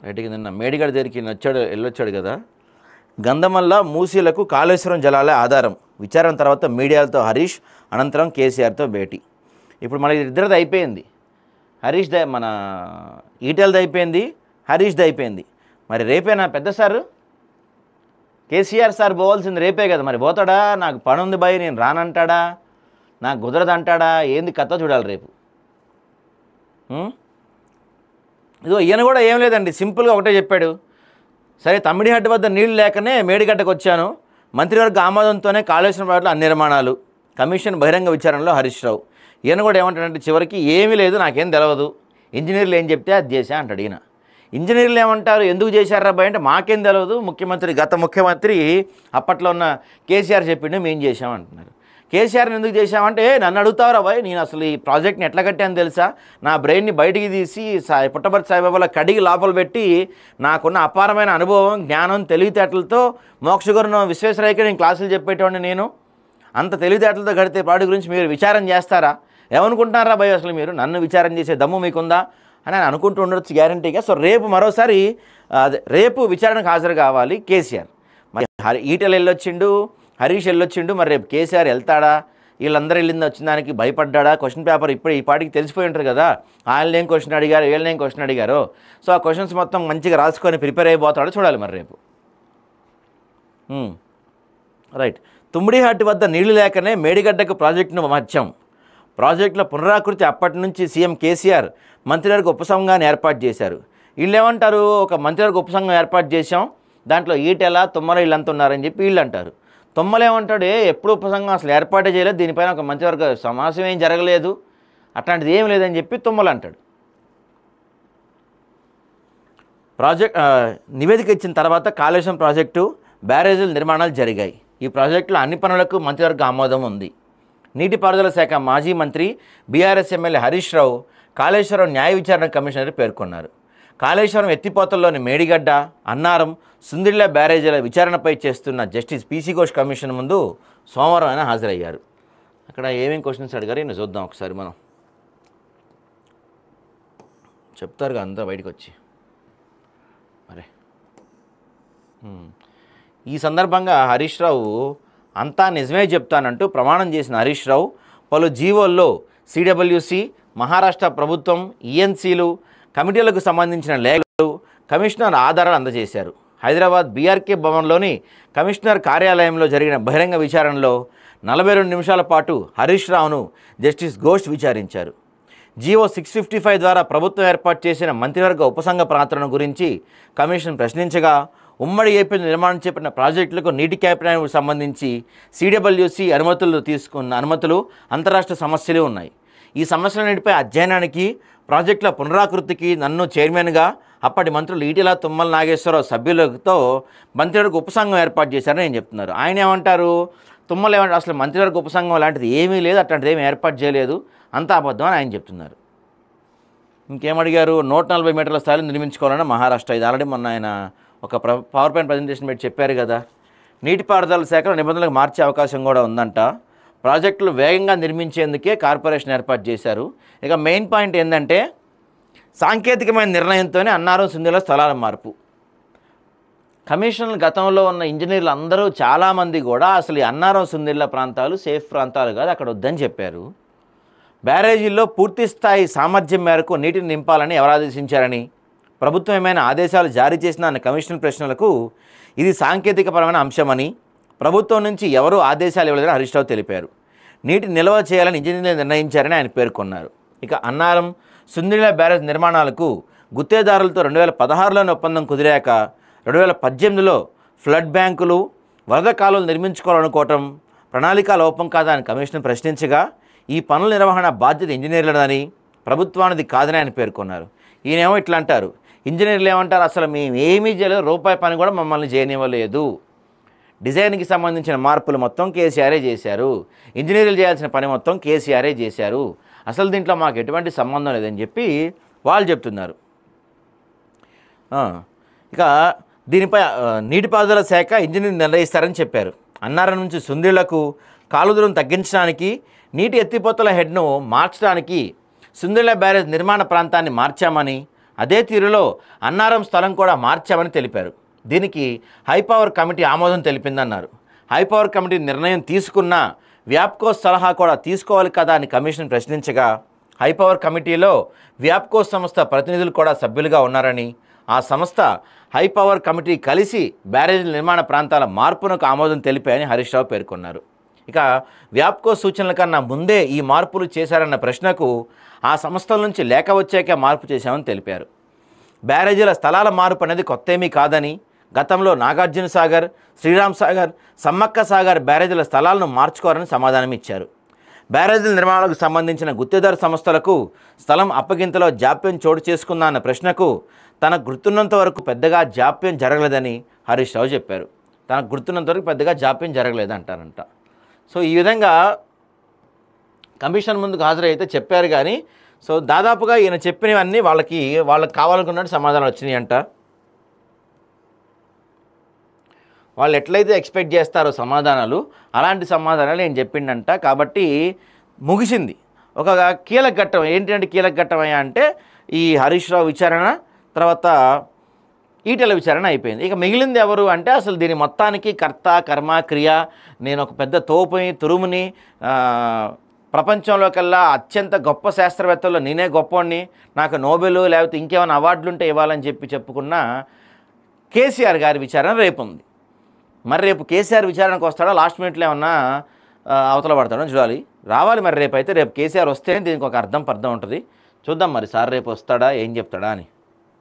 రైట్కి నిన్న మేడిగడ దగ్గరికి వెళ్ళొచ్చాడు కదా. గంధమల్ల మూసీలకు కాళేశ్వరం జలాలే ఆధారం, విచారణ తర్వాత మీడియాలతో హరీష్, అనంతరం కేసీఆర్తో భేటీ. ఇప్పుడు మన ఇద్దరిది అయిపోయింది, మన ఈటెలది అయిపోయింది, హరీష్ది అయిపోయింది. మరి రేపేనా పెద్ద సారు కేసీఆర్ సార్ పోవాల్సింది రేపే కదా. మరి పోతాడా? నాకు పని ఉంది భయ్ నేను రానంటాడా, నాకు కుదరదు అంటాడా, ఏంది కథ చూడాలి రేపు. ఇదో ఈయన కూడా ఏం లేదండి, సింపుల్గా ఒకటే చెప్పాడు. సరే తమ్మిడిహట్టు వద్ద నీళ్లు లేకనే మేడిగడ్డకు వచ్చాను, మంత్రివర్గ ఆమోదంతోనే కాళేశ్వరం ప్రాజెక్టులో అన్ని నిర్మాణాలు, కమిషన్ బహిరంగ విచారణలో హరీష్ రావు. ఈయన కూడా ఏమంటాడంటే చివరికి ఏమీ లేదు, నాకేం తెలియదు, ఇంజనీర్లు ఏం చెప్తే అది చేశా అంటాడు ఈయన. ఇంజనీర్లు ఏమంటారు, ఎందుకు చేశారా అబ్బాయి అంటే మాకేం తెలియదు, గత ముఖ్యమంత్రి అప్పట్లో ఉన్న కేసీఆర్ చెప్పిండు మేము చేశామంటున్నారు. కేసీఆర్ని ఎందుకు చేశామంటే నన్ను అడుగుతావు అబ్బాయి, నేను అసలు ఈ ప్రాజెక్ట్ని ఎట్లా కట్టాను తెలుసా, నా బ్రెయిన్ని బయటికి తీసి పుట్టపర్తి సాయిబాబాలో కడిగి లోపల పెట్టి నాకున్న అపారమైన అనుభవం, జ్ఞానం, తెలివితేటలతో మోక్షగురు విశ్వేశ్వరయ్యకి నేను క్లాసులు చెప్పేటోడిని. నేను అంత తెలివితేటలతో గడితే ప్రాజెక్ట్ గురించి మీరు విచారం చేస్తారా, ఏమనుకుంటున్నారా భయ్ అసలు మీరు, నన్ను విచారం చేసే దమ్ము మీకుందా అని ఆయన అనుకుంటూ ఉండొచ్చు గ్యారంటీగా. సో రేపు మరోసారి రేపు విచారణకు హాజరు కావాలి కేసీఆర్. మరి ఈటెలు వెళ్ళొచ్చిండు, హరీష్ వెళ్ళొచ్చిండు, మరి రేపు కేసీఆర్ వెళ్తాడా, వీళ్ళందరూ వెళ్ళింది వచ్చిన దానికి భయపడ్డా? క్వశ్చన్ పేపర్ ఇప్పుడు ఈ పాటికి తెలిసిపోయి ఉంటారు కదా, వాళ్ళని ఏం క్వశ్చన్ అడిగారు, వీళ్ళని ఏం క్వశ్చన్ అడిగారో. సో ఆ క్వశ్చన్స్ మొత్తం మంచిగా రాసుకొని ప్రిపేర్ అయిపోతాడో చూడాలి మరి రేపు. రైట్. తుమ్మిడిహట్టు వద్ద నీళ్లు లేకనే మేడిగడ్డకు ప్రాజెక్టును మార్చాం, ప్రాజెక్టుల పునరాకృతి అప్పటి నుంచి సీఎం కేసీఆర్ మంత్రివర్గ ఉపసంఘాన్ని ఏర్పాటు చేశారు. వీళ్ళు ఏమంటారు, ఒక మంత్రివర్గ ఉపసంఘం ఏర్పాటు చేశాం, దాంట్లో ఈటెల తుమ్మల వీళ్ళంతా ఉన్నారని చెప్పి వీళ్ళు అంటారు. తుమ్మలు ఏమంటాడు, ఎప్పుడు ఉపసంఘం అసలు ఏర్పాటే చేయలేదు, దీనిపైన ఒక మంత్రివర్గ సమావేశం ఏం జరగలేదు, అట్లాంటిది ఏం లేదని చెప్పి తుమ్మలు అంటాడు. నివేదిక ఇచ్చిన తర్వాత కాళేశ్వరం ప్రాజెక్టు బ్యారేజీల నిర్మాణాలు జరిగాయి. ఈ ప్రాజెక్టులో అన్ని పనులకు మంత్రివర్గ ఆమోదం ఉంది. నీటిపారుదల శాఖ మాజీ మంత్రి బీఆర్ఎస్ ఎమ్మెల్యే హరీష్ రావు కాళేశ్వరం న్యాయ విచారణ కమిషనర్ పేర్కొన్నారు. కాళేశ్వరం ఎత్తిపోతల్లోని మేడిగడ్డ, అన్నారం, సుందిళ్ల బ్యారేజీల విచారణపై చేస్తున్న జస్టిస్ పీసీ ఘోష్ కమిషన్ ముందు సోమవారం ఆయన హాజరయ్యారు. అక్కడ ఏమేమి క్వశ్చన్స్ అడిగారు నేను చూద్దాం ఒకసారి. మనం చెప్తారుగా అంతా బయటకు వచ్చి. మరి ఈ సందర్భంగా హరీష్ రావు అంతా నిజమే చెప్తానంటూ ప్రమాణం చేసిన హరీష్ రావు పలు జీవోల్లో సిడబ్ల్యూసి, మహారాష్ట్ర ప్రభుత్వం, ఈఎన్సీలు, కమిటీలకు సంబంధించిన లేఖలు, కమిషనర్ ఆధారాలు అందజేశారు. హైదరాబాద్ బీఆర్కే భవన్లోని కమిషనర్ కార్యాలయంలో జరిగిన బహిరంగ విచారణలో 42 నిమిషాల పాటు హరీష్ రావును జస్టిస్ ఘోష్ విచారించారు. జీవో 655 ద్వారా ప్రభుత్వం ఏర్పాటు చేసిన మంత్రివర్గ ఉపసంఘ పాత్రను గురించి కమిషన్ ప్రశ్నించగా, ఉమ్మడి ఏపీలో నిర్మాణం చేపట్టిన ప్రాజెక్టులకు నీటి కేటాయింపుకు సంబంధించి సిడబ్ల్యూసి అనుమతులు అంతరాష్ట్ర సమస్యలు ఉన్నాయి. ఈ సమస్యలన్నిటిపై అధ్యయనానికి, ప్రాజెక్టుల పునరాకృతికి నన్ను చైర్మన్గా అప్పటి మంత్రులు ఈటెల, తుమ్మల నాగేశ్వరరావు సభ్యులతో మంత్రివర్గ ఉపసంఘం ఏర్పాటు చేశారని నేను చెప్తున్నారు. ఆయన ఏమంటారు, తుమ్మలు ఏమంటారు, అసలు మంత్రివర్గ ఉపసంఘం లాంటిది ఏమీ లేదు, అట్లాంటిది ఏమీ ఏర్పాటు చేయలేదు, అంతా అబద్ధం అని ఆయన చెప్తున్నారు. ఇంకేమడిగారు, 140 మీటర్ల స్థాయిలో నిర్మించుకోవాలన్న మహారాష్ట్ర. ఇది ఆల్రెడీ మొన్న ఆయన ఒక పవర్ పాయింట్ ప్రజెంటేషన్ పెట్టి చెప్పారు కదా. నీటిపారుదల శాఖలో నిబంధనలకు మార్చే అవకాశం కూడా ఉందంట. ప్రాజెక్టులు వేగంగా నిర్మించేందుకే కార్పొరేషన్ ఏర్పాటు చేశారు. ఇక మెయిన్ పాయింట్ ఏంటంటే సాంకేతికమైన నిర్ణయంతోనే అన్నారం, సుందిళ్ల స్థలాల మార్పు. కమిషన్లు గతంలో ఉన్న ఇంజనీర్లు అందరూ చాలామంది కూడా అసలు ఈ అన్నారం, సుందిళ్ల ప్రాంతాలు సేఫ్ ప్రాంతాలు కాదు, అక్కడ వద్దని చెప్పారు. బ్యారేజీల్లో పూర్తి స్థాయి సామర్థ్యం మేరకు నీటిని నింపాలని ఎవరు ఆదేశించారని, ప్రభుత్వం ఏమైనా ఆదేశాలు జారీ చేసిన అన్న కమిషన్ ప్రశ్నలకు ఇది సాంకేతికపరమైన అంశమని, ప్రభుత్వం నుంచి ఎవరూ ఆదేశాలు ఇవ్వలేదని హరీష్ రావు తెలిపారు. నీటి నిల్వ చేయాలని ఇంజనీర్లు నిర్ణయించారని ఆయన పేర్కొన్నారు. ఇక అన్నారం, సుందిళ్ల బ్యారేజ్ నిర్మాణాలకు గుత్తేదారులతో 2016లోనే ఒప్పందం కుదిరాక 2018లో ఫ్లడ్ బ్యాంకులు, వరద కాలువలు నిర్మించుకోవాలనుకోవటం ప్రణాళిక లోపం కాదా అని కమిషన్ ప్రశ్నించగా, ఈ పనుల నిర్వహణ బాధ్యత ఇంజనీర్లదని, ప్రభుత్వానిది కాదని ఆయన పేర్కొన్నారు. ఈయనేమో ఇట్లా అంటారు, ఇంజనీర్లు ఏమంటారు, అసలు మేము ఏమీ చేయలేదు, రూపాయి పని కూడా మమ్మల్ని చేయనివ్వలేదు, డిజైన్కి సంబంధించిన మార్పులు మొత్తం కేసీఆరే చేశారు, ఇంజనీర్లు చేయాల్సిన పని మొత్తం కేసీఆరే చేశారు, అసలు దీంట్లో మాకు ఎటువంటి సంబంధం లేదని చెప్పి వాళ్ళు చెప్తున్నారు. ఇక దీనిపై నీటిపారుదల శాఖ ఇంజనీర్ నిర్ణయిస్తారని చెప్పారు. అన్నారం నుంచి సుందిళ్లకు కాలువ దూరం తగ్గించడానికి, నీటి ఎత్తిపోతల హెడ్ను మార్చడానికి సుందిళ్ల బ్యారేజ్ నిర్మాణ ప్రాంతాన్ని మార్చామని, అదే తీరులో అన్నారం స్థలం కూడా మార్చామని తెలిపారు. దీనికి హైపవర్ కమిటీ ఆమోదం తెలిపిందన్నారు. హైపవర్ కమిటీ నిర్ణయం తీసుకున్న వ్యాప్కో సలహా కూడా తీసుకోవాలి కదా అని కమిషన్ ప్రశ్నించగా, హైపవర్ కమిటీలో వ్యాప్కో సంస్థ ప్రతినిధులు కూడా సభ్యులుగా ఉన్నారని, ఆ సంస్థ హైపవర్ కమిటీ కలిసి బ్యారేజీల నిర్మాణ ప్రాంతాల మార్పునకు ఆమోదం తెలిపాయని హరీష్ రావు పేర్కొన్నారు. ఇక వ్యాప్కో సూచనల కన్నా ముందే ఈ మార్పులు చేశారన్న ప్రశ్నకు ఆ సంస్థల నుంచి లేఖ వచ్చాక మార్పు చేశామని తెలిపారు. బ్యారేజీల స్థలాల మార్పు అనేది కొత్తేమీ కాదని, గతంలో నాగార్జున సాగర్, శ్రీరామ్ సాగర్, సమ్మక్క సాగర్ బ్యారేజీల స్థలాలను మార్చుకోవాలని సమాధానం ఇచ్చారు. బ్యారేజీల నిర్మాణాలకు సంబంధించిన గుత్తేదారు సంస్థలకు స్థలం అప్పగింతలో జాప్యం చోటు చేసుకుందా అన్న ప్రశ్నకు తనకు గుర్తున్నంత వరకు పెద్దగా జాప్యం జరగలేదని హరీష్ రావు చెప్పారు. తనకు గుర్తున్నంత వరకు పెద్దగా జాప్యం జరగలేదంటారంట. సో ఈ విధంగా కమిషన్ ముందుకు హాజరైతే చెప్పారు. కానీ సో దాదాపుగా ఈయన చెప్పినవన్నీ వాళ్ళకి కావాలనుకున్నట్టు సమాధానాలు వచ్చినాయి అంట. వాళ్ళు ఎట్లయితే ఎక్స్పెక్ట్ చేస్తారో సమాధానాలు, అలాంటి సమాధానాలు ఏం చెప్పిండంట. కాబట్టి ముగిసింది ఒక కీలక ఘట్టం. ఏంటంటే కీలక ఘట్టం అంటే ఈ హరీష్ రావు విచారణ తర్వాత ఈటెల విచారణ అయిపోయింది. ఇక మిగిలింది ఎవరు అంటే అసలు దీని మొత్తానికి కర్త కర్మ క్రియ, నేను ఒక పెద్ద తోపుని తురుముని, ప్రపంచంలోకెల్లా అత్యంత గొప్ప శాస్త్రవేత్తల్లో నేనే గొప్పవాడిని, నాకు నోబెల్ లేకపోతే ఇంకేమైనా అవార్డులు ఉంటే ఇవ్వాలని చెప్పుకున్న కేసీఆర్ గారి విచారణ రేపు ఉంది. మరి రేపు కేసీఆర్ విచారణకు వస్తాడా, లాస్ట్ మినిట్లో ఏమన్నా అవతల పడతాడో చూడాలి. రావాలి మరి రేపు కేసీఆర్ వస్తేనే దీనికి ఒక అర్థం ఉంటుంది. చూద్దాం మరి సార్ రేపు వస్తాడా, ఏం చెప్తాడా అని.